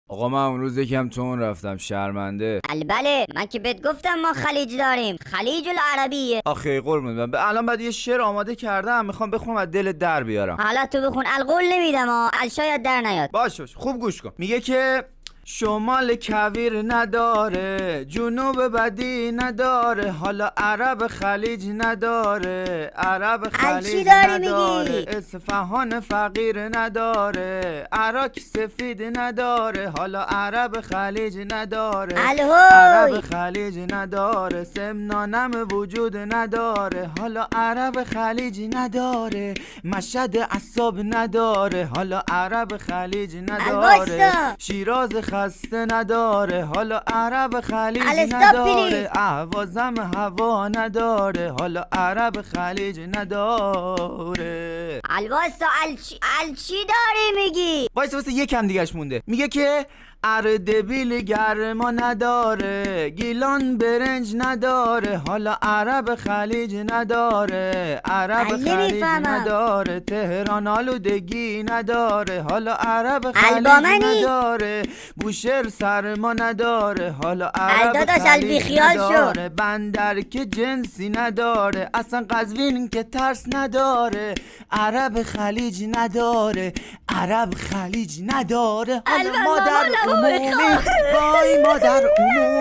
آقا من اون روز یکم تون رفتم، شرمنده. بله من که بهت گفتم ما خلیج داریم، خلیج العربیه. آخه قربون الان بعد یه شعر آماده کردم، میخوام بخونم از دل در بیارم. حالا تو بخون، القول نمیدم شاید در نیاد. باشه خوب گوش کن. میگه که شمال کویر نداره، جنوب بدی نداره، حالا عرب خلیج نداره، عرب خلیج نداره، اصفهان فقیر نداره، عراق سفید نداره، حالا عرب خلیج نداره، عرب خلیج نداره، سمنانم وجود نداره، حالا عرب خلیج نداره، مشهد عصاب نداره، حالا عرب خلیج نداره، شیراز خسته نداره، حالا عرب خلیج نداره، اهوازم هوا نداره، حالا عرب خلیج نداره. الواسا چی داری میگی؟ واسه یکم دیگهش مونده. میگه که اردبیل گرما نداره، گیلان برنج نداره، حالا عرب خلیج نداره، عرب خلیج نداره، تهران آلودگی نداره، حالا عرب خلیج نداره، بوشهر سرما نداره، حالا عرب خلیج نداره، بندر که جنسی نداره، اصلا قزوین که ترس نداره، عرب خلیج نداره، عرب خلیج نداره، حالا مادر عمومی وای مادر عمومی.